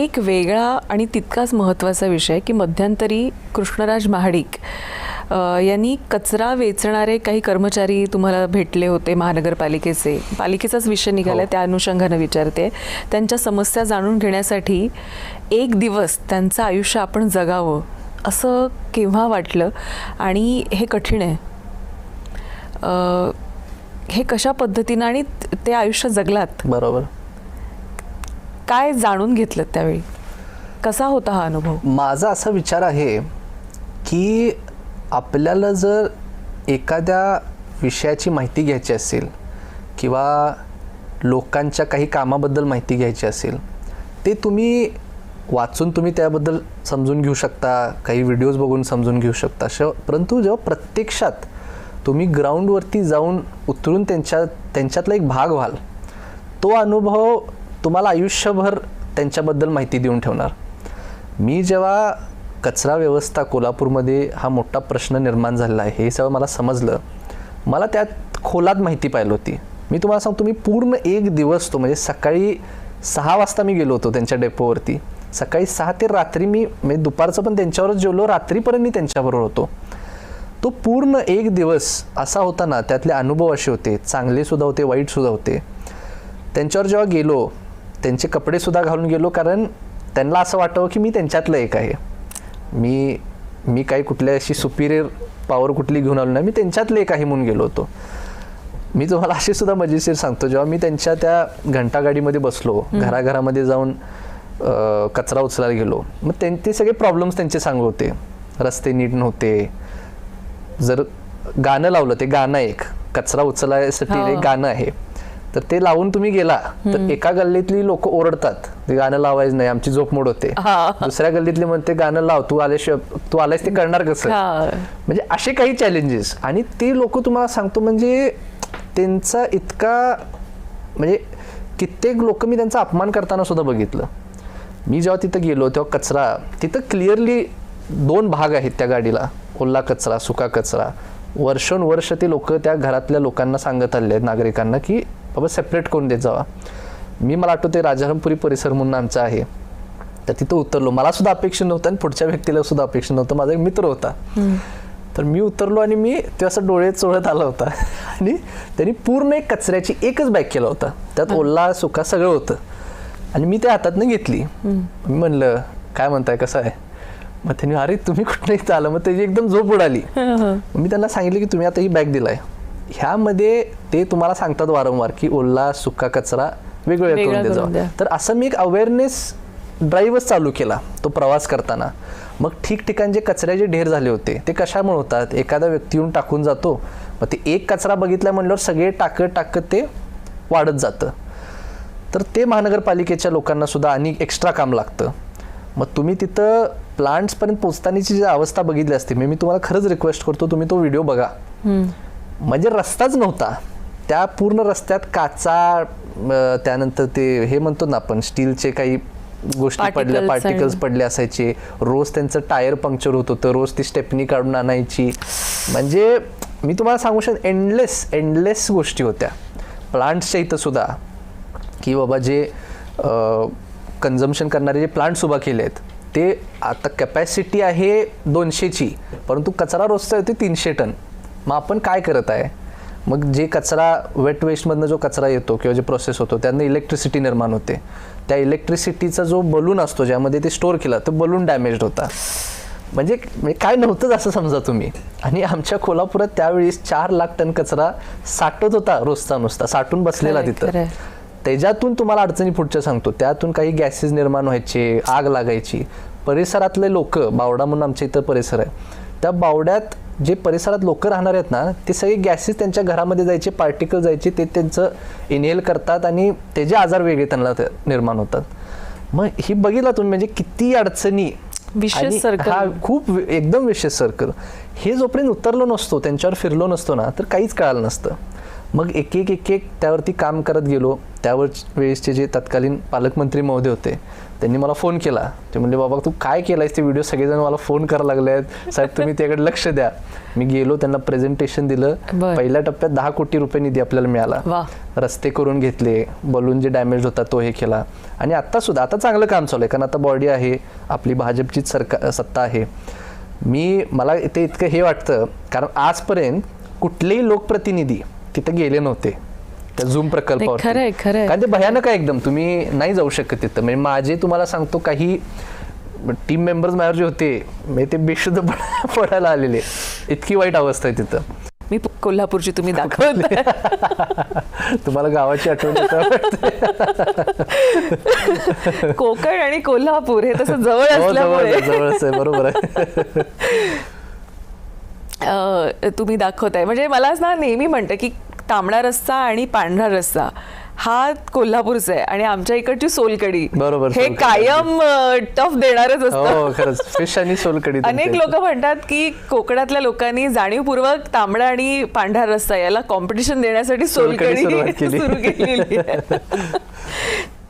एक वेगळा आणि तितकाच महत्त्वाचा विषय की मध्यंतरी कृष्णराज महाडिक यांनी कचरा वेचणारे काही कर्मचारी तुम्हाला भेटले होते महानगरपालिकेचे. पालिकेचाच विषय निघाला त्या अनुषंगानं विचारते. त्यांच्या समस्या जाणून घेण्यासाठी एक दिवस त्यांचं आयुष्य आपण जगावं असं केव्हा वाटलं आणि हे कठीण आहे. हे कशा पद्धतीनं आणि ते आयुष्य जगलात? बरोबर. काय जाणून घेतलं त्यावेळी? कसा होता हा अनुभव? माझा असा विचार आहे की आपल्याला जर एखाद्या विषयाची माहिती घ्यायची असेल किंवा लोकांच्या काही कामाबद्दल माहिती घ्यायची असेल, ते तुम्ही वाचून तुम्ही त्याबद्दल समजून घेऊ शकता, काही व्हिडिओज बघून समजून घेऊ शकता. परंतु जेव्हा प्रत्यक्षात तुम्ही ग्राउंडवरती जाऊन उतरून त्यांच्यातला एक भाग व्हाल, तो अनुभव तुम्हाला आयुष्यभर त्यांच्याबद्दल माहिती देऊन ठेवणार. मी जेव्हा कचरा व्यवस्था कोल्हापूरमध्ये हा मोठा प्रश्न निर्माण झालेला आहे हे सगळं मला समजलं, मला त्यात खोलात माहिती पाहिली होती. मी तुम्हाला सांगतो, मी पूर्ण एक दिवस म्हणजे सकाळी 6 वाजता मी गेलो होतो त्यांच्या डेपोवरती. सकाळी 6 ते रात्री मी म्हणजे दुपारचं पण त्यांच्यावरच जेवलो, रात्रीपर्यंत मी त्यांच्याबरोबर होतो. तो पूर्ण एक दिवस असा होता ना, त्यातले अनुभव असे होते, चांगलेसुद्धा होते, वाईटसुद्धा होते. त्यांच्यावर जेव्हा गेलो, त्यांचे कपडेसुद्धा घालून गेलो, कारण त्यांना असं वाटावं की मी त्यांच्यातलं एक आहे. मी काही कुठल्या अशी सुपिरियर पॉवर कुठली घेऊन आलो नाही, मी त्यांच्यातलं एक आहे म्हणून गेलो होतो. मी तुम्हाला अशी सुद्धा मजेशीर सांगतो, जेव्हा मी त्यांच्या त्या घंटागाडीमध्ये बसलो, घराघरामध्ये जाऊन कचरा उचलायला गेलो, मग ते सगळे प्रॉब्लेम्स त्यांचे सांगत होते. रस्ते नीट नव्हते. जर गाणं लावलं, ते गाणं एक कचरा उचलायसाठी एक गाणं आहे, तर ते लावून तुम्ही गेला तर एका गल्लीतली लोक ओरडतात, ते गाणं लावायचं नाही, आमची झोप मोड होते. दुसऱ्या गल्लीतली म्हणते गाणं लाव, तू आलायस ते करणार कसं? म्हणजे असे काही चॅलेंजेस. आणि ते लोक तुम्हाला सांगतो म्हणजे त्यांचा इतका म्हणजे कित्येक लोक मी त्यांचा अपमान करताना सुद्धा बघितलं. मी जेव्हा तिथं गेलो तेव्हा कचरा तिथं क्लिअरली 2 भाग आहेत त्या गाडीला, ओला कचरा, सुका कचरा. वर्षोनवर्ष ते लोक त्या घरातल्या लोकांना सांगत आले आहेत, नागरिकांना, की बाबा सेपरेट करून देत जावा. मला आठवते राजारामपुरी परिसर म्हणून आमचा आहे, तर तिथं उतरलो. मला सुद्धा अपेक्षा नव्हतं आणि पुढच्या व्यक्तीला सुद्धा अपेक्षा नव्हतं. माझा एक मित्र होता, तर मी उतरलो आणि मी ते असं डोळे चोळत आला होता आणि त्यांनी पूर्ण एक कचऱ्याची एकच बॅग केला होता, त्यात ओला सुका सगळं होतं. आणि मी त्या हातातनं घेतली. मी म्हणलं काय म्हणताय, कसं आहे? मग त्यांनी अरे तुम्ही कुठं इथं आलं? मग त्याची एकदम झोप उडाली. मी त्यांना सांगितलं की तुम्ही आता ही बॅग दिलाय, ह्यामध्ये ते तुम्हाला सांगतात वारंवार की ओला सुका कचरा वेगवेगळा करून दे जावा. तर असं मी एक अवेअरनेस ड्राईव्हच चालू केला तो प्रवास करताना. मग ठिकठिकाणचे कचऱ्याचे ढेर झाले होते. ते कशामुळे होतात? एखादा व्यक्ती येऊन टाकून जातो, मग ते एक कचरा बघितला म्हणल्यावर सगळे टाकत ते वाढत जातं. तर ते महानगरपालिकेच्या लोकांना सुद्धा आणि एक्स्ट्रा काम लागतं. मग तुम्ही तिथं प्लांट्सपर्यंत पोचतानाची जी अवस्था बघितली असते, मी तुम्हाला खरंच रिक्वेस्ट करतो तुम्ही तो व्हिडिओ बघा. म्हणजे रस्ताच नव्हता, त्या पूर्ण रस्त्यात काचा, त्यानंतर ते हे म्हणतो ना आपण स्टीलचे काही गोष्टी पडल्या, पार्टिकल्स पडले असायचे. रोज त्यांचं टायर पंक्चर होत होतं, रोज ती स्टेपनी काढून आणायची. म्हणजे मी तुम्हाला सांगू शकतो एंडलेस गोष्टी होत्या प्लांट्सच्या इथं सुद्धा, की बाबा जे कन्झम्पशन करणारे जे प्लांट्स उभा केले आहेत, ते आता कॅपॅसिटी आहे 200ची, परंतु कचरा रोजचा येतो 300 टन. मग आपण काय करत आहे? मग जे कचरा वेट वेस्टमधनं जो कचरा येतो किंवा जे प्रोसेस होतो त्यानं इलेक्ट्रिसिटी निर्माण होते. त्या इलेक्ट्रिसिटीचा जो बलून असतो ज्यामध्ये ते स्टोअर केला, तो बलून डॅमेज होता. म्हणजे काय नव्हतंच असं समजा तुम्ही. आणि आमच्या कोल्हापुरात त्यावेळेस 4 लाख टन कचरा साठत होता रोजचा, नुसता साठून बसलेला तिथं. त्याच्यातून तुम्हाला अडचणी पुढच्या सांगतो, त्यातून काही गॅसेस निर्माण व्हायचे, आग लागायची. परिसरातले लोक, बावडा म्हणून आमच्या इथं परिसर आहे, त्या बावड्यात जे परिसरात लोक राहणार आहेत ना, ते सगळे गॅसेस त्यांच्या घरामध्ये जायचे, पार्टिकल जायचे, ते त्यांचं इनहेल करतात आणि त्याचे आजार वेगळे त्यांना निर्माण होतात. मग ही बघितला तुम्ही म्हणजे किती अडचणी, हा खूप एकदम विशेष सर्कल. हे जोपर्यंत उतरलो नसतो, त्यांच्यावर फिरलो नसतो ना, तर काहीच कळालं नसतं. मग एक एक त्यावरती काम करत गेलो. त्यावर वेळेसचे जे तत्कालीन पालकमंत्री महोदय होते त्यांनी मला फोन केला. ते म्हणले बाबा तू काय केलायस ते व्हिडिओ, सगळेजण मला फोन करायला लागले आहेत साहेब, तुम्ही त्याकडे लक्ष द्या. मी गेलो, त्यांना प्रेझेंटेशन दिलं. पहिल्या टप्प्यात 10 कोटी रुपये निधी आपल्याला मिळाला. रस्ते करून घेतले, बलून जे डॅमेज होता तो हे केला. आणि आता सुद्धा आता चांगलं काम चालू आहे, कारण आता बॉडी आहे आपली, भाजपचीच सत्ता आहे. मला ते इतकं हे वाटतं, कारण आजपर्यंत कुठलेही लोकप्रतिनिधी तिथे गेले नव्हते त्या झूम प्रकल्पावर. कारण ते भयानक आहे एकदम, तुम्ही नाही जाऊ शकत तिथं. म्हणजे माझे तुम्हाला सांगतो काही टीम मेंबर्स माझ्यावर जे होते म्हणजे ते बेशुद्ध पडायला आलेले, इतकी वाईट अवस्था आहे तिथं. मी कोल्हापूरची तुम्ही दाखवत तुम्हाला गावाची आठवण येते. कोकण आणि कोल्हापूर हे तसं जवळ असल्यामुळे जवळच आहे, बरोबर आहे. तुम्ही दाखवताय म्हणजे मला ना नेहमी म्हणतं की तांबडा रस्सा आणि पांढरा रस्सा हा कोल्हापूरचा आहे आणि आमच्या इकडची सोलकढी बरोबर हे कायम टफ देणारच असतं. खरंच फिश आणि सोलकढी. अनेक लोक म्हणतात की कोकणातल्या लोकांनी जाणीवपूर्वक तांबडा आणि पांढरा रस्सा याला कॉम्पिटिशन देण्यासाठी सोलकढी सुरू केलेली आहे.